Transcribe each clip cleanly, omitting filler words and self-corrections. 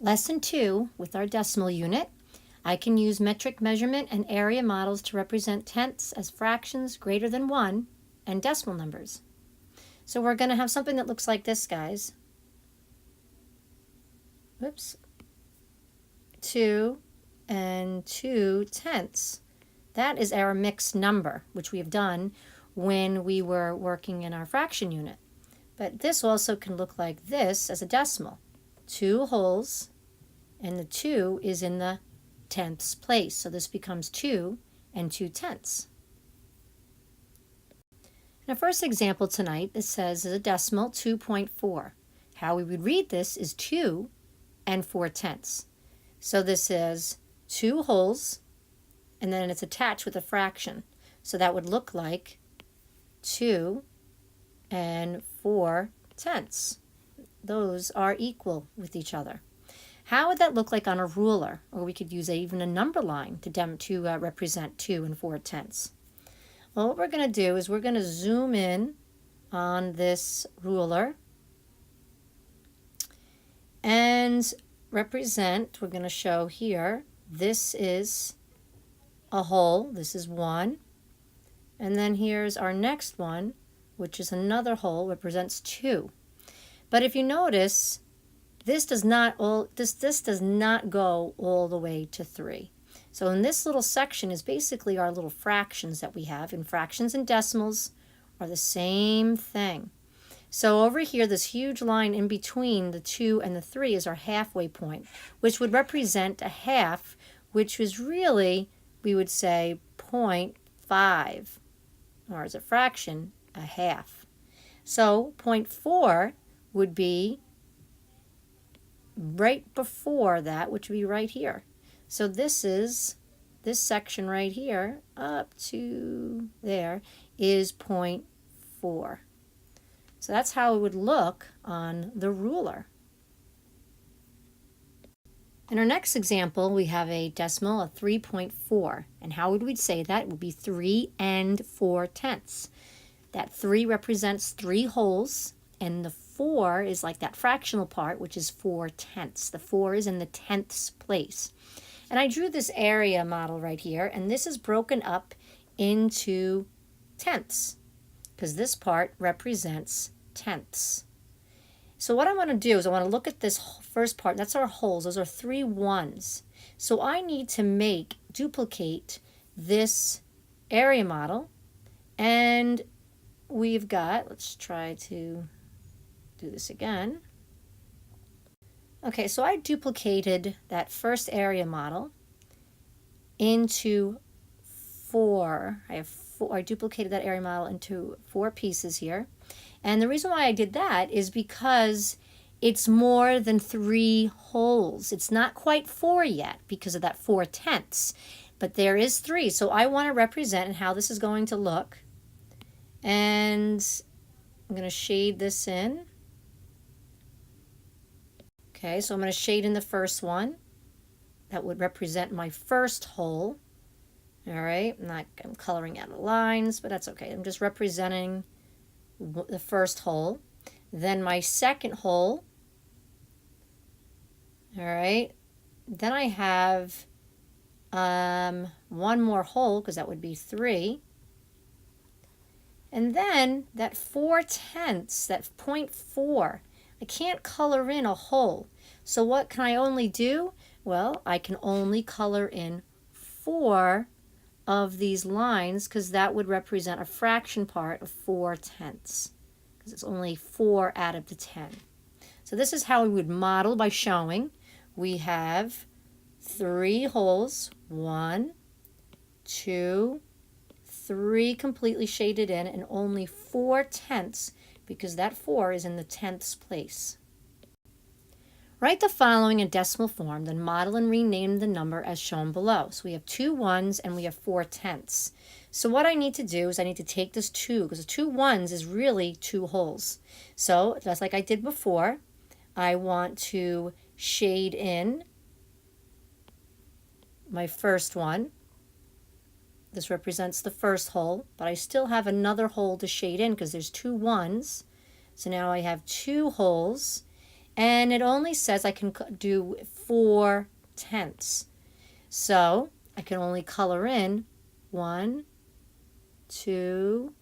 Lesson 2, with our decimal unit, I can use metric measurement and area models to represent tenths as fractions greater than 1 and decimal numbers. So we're going to have something that looks like this, guys. Whoops. 2 and 2/10. That is our mixed number, which we have done when we were working in our fraction unit. But this also can look like this as a decimal. 2 wholes, and the 2 is in the tenths place. So this becomes 2 and 2/10. In our first example tonight, it says as a decimal 2.4. How we would read this is 2 and 4/10. So this is 2 wholes, and then it's attached with a fraction. So that would look like 2 and 4/10. Those are equal with each other. How would that look like on a ruler? Or we could use even a number line to represent 2 and 4/10. Well, what we're going to do is we're going to zoom in on this ruler and represent, we're going to show here, this is a whole, this is 1, and then here's our next one, which is another whole, represents 2. But if you notice, this does not go all the way to 3. So in this little section is basically our little fractions that we have, and fractions and decimals are the same thing. So over here, this huge line in between the 2 and the 3 is our halfway point, which would represent a half, which is really, we would say, 0.5, or as a fraction, a half. So 0.4 would be right before that, which would be right here. So this section right here up to there is 0.4. So that's how it would look on the ruler. In our next example, we have a decimal of 3.4. And how would we say that? It would be 3 and 4/10. That 3 represents 3 wholes, and the 4 is like that fractional part, which is 4/10. The 4 is in the tenths place. And I drew this area model right here, and this is broken up into tenths, because this part represents tenths. So what I want to do is I want to look at this first part. That's our wholes. Those are 3 ones. So I need to duplicate this area model, and we've got, let's try to do this again. Okay, so I duplicated that first area model into 4. I duplicated that area model into 4 pieces here. And the reason why I did that is because it's more than 3 wholes. It's not quite 4 yet because of that 4/10. But there is 3. So I want to represent how this is going to look. And I'm going to shade this in. Okay, so I'm going to shade in the first one. That would represent my first whole. All right, I'm coloring out the lines, but that's okay. I'm just representing the first whole. Then my second whole. All right, then I have one more whole, because that would be 3. And then that 4/10, that 0.4, I can't color in a whole. So what can I only do? Well, I can only color in 4 of these lines, because that would represent a fraction part of 4/10, because it's only 4 out of the 10. So this is how we would model by showing. We have 3 wholes, 1, 2, 3 completely shaded in, and only 4/10, because that 4 is in the tenths place. Write the following in decimal form, then model and rename the number as shown below. So we have 2 ones and we have 4/10. So what I need to do is I need to take this 2, because the 2 ones is really 2 wholes. So just like I did before, I want to shade in my first one. This represents the first hole, but I still have another hole to shade in because there's 2 ones. So now I have 2 holes, And it only says I can do 4/10. So I can only color in 1, 2,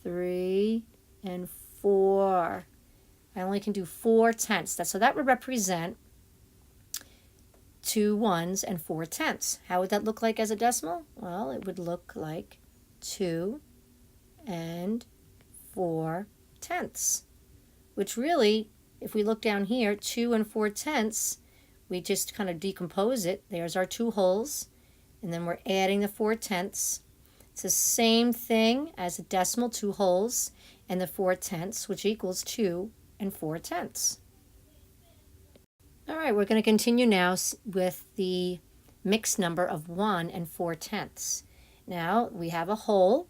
3, and 4. I only can do 4/10. So that would represent 2 ones and 4/10. How would that look like as a decimal? Well, it would look like 2 and 4/10, which really, if we look down here, 2 and 4/10, we just kind of decompose it. There's our 2 wholes, and then we're adding the 4/10. It's the same thing as a decimal, 2 wholes, and the 4/10, which equals 2 and 4/10. All right, we're going to continue now with the mixed number of 1 and 4/10. Now we have a whole,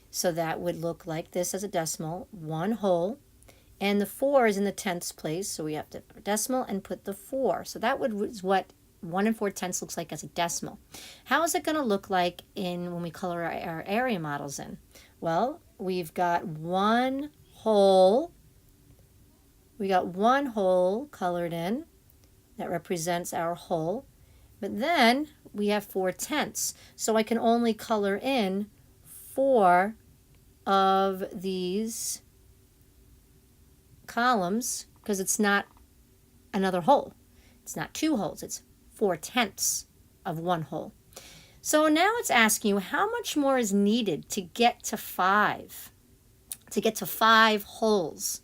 so that would look like this as a decimal, 1 whole, and the 4 is in the tenths place, so we have to put a decimal and put the 4. So that is what 1 and 4/10 looks like as a decimal. How is it going to look like when we color our area models in? Well, we've got 1 whole. We got 1 whole colored in. That represents our whole. But then we have 4/10. So I can only color in 4 of these columns because it's not another whole. It's not 2 wholes. It's 4/10 of 1 whole. So now it's asking you how much more is needed to get to 5, to get to 5 wholes.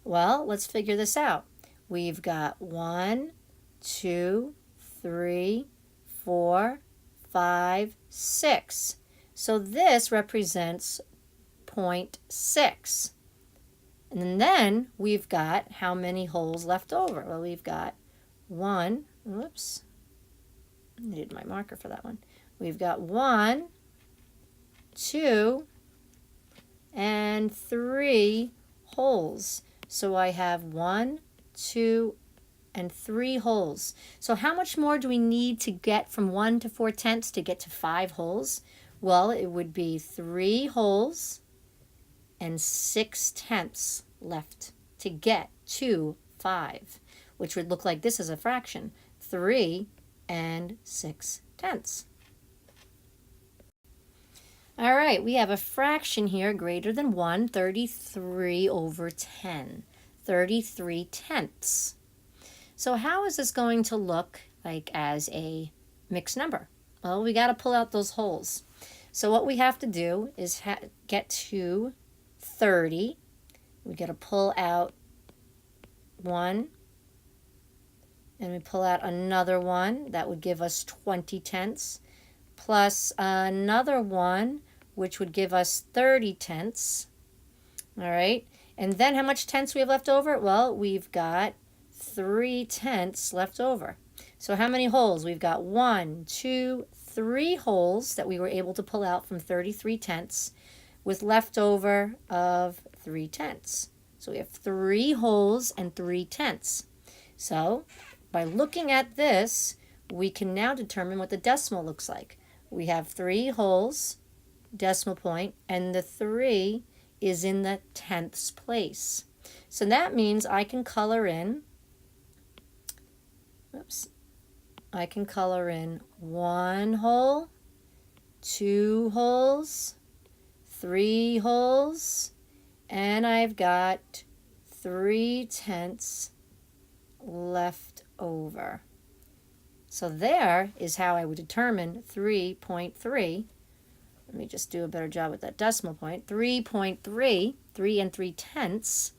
Well, let's figure this out. We've got 1, 2, 3, 4, 5, 6. So this represents 0.6. And then we've got how many holes left over? Well, we've got 1, whoops, I needed my marker for that one. We've got 1, 2, and 3 holes. So I have 1, 2, and 3 holes. So how much more do we need to get from 1 to 4/10 to get to 5 holes? Well, it would be 3 holes and 6/10 left to get to 5, which would look like this as a fraction, 3 and 6/10. All right, we have a fraction here greater than 1, 33/10, 33/10. So how is this going to look like as a mixed number? Well, we got to pull out those holes. So what we have to do is get to 30. We got to pull out 1, and we pull out another 1. That would give us 20/10, plus another 1, which would give us 30/10. All right, and then how much tenths we have left over? Well, we've got 3/10 left over. So how many holes? We've got 1, 2, 3 holes that we were able to pull out from 33/10 with leftover of 3/10. So we have 3 holes and 3/10. So by looking at this, we can now determine what the decimal looks like. We have 3 holes, decimal point, and the 3 is in the tenths place. So that means I can color in, I can color in 1 hole, 2 holes, 3 holes, and I've got 3/10 left over. So there is how I would determine 3.3. Let me just do a better job with that decimal point. 3.3, 3 and 3/10.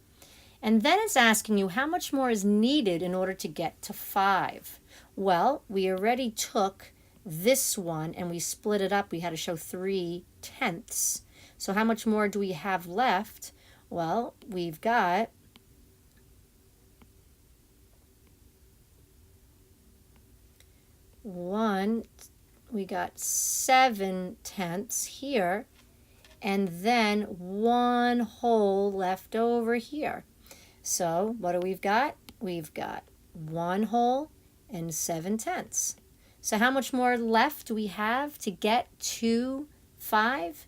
And then it's asking you how much more is needed in order to get to 5. Well, we already took this one and we split it up. We had to show 3/10. So how much more do we have left? Well, we've got we got 7/10 here, and then 1 hole left over here. So what do we've got? We've got 1 hole and 7/10. So how much more left do we have to get to 5?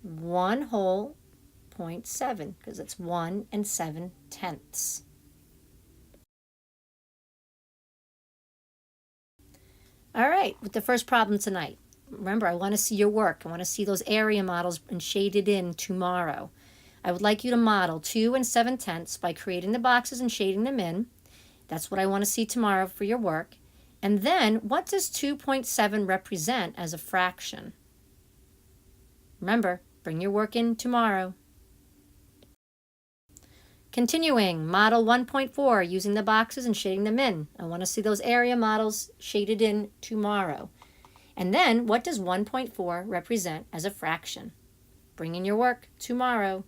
1 whole, 0.7, because it's 1 and 7/10. All right, with the first problem tonight. Remember, I want to see your work. I want to see those area models and shaded in tomorrow. I would like you to model 2 7/10 by creating the boxes and shading them in. That's what I want to see tomorrow for your work. And then, what does 2.7 represent as a fraction? Remember, bring your work in tomorrow. Continuing, model 1.4, using the boxes and shading them in. I want to see those area models shaded in tomorrow. And then, what does 1.4 represent as a fraction? Bring in your work tomorrow.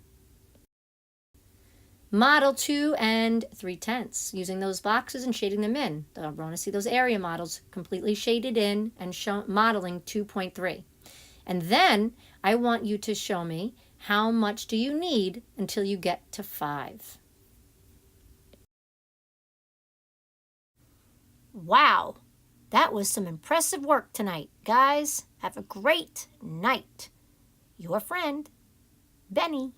Model 2 3/10, using those boxes and shading them in. I want to see those area models completely shaded in and modeling 2.3. And then I want you to show me how much do you need until you get to 5. Wow, that was some impressive work tonight. Guys, have a great night. Your friend, Benny.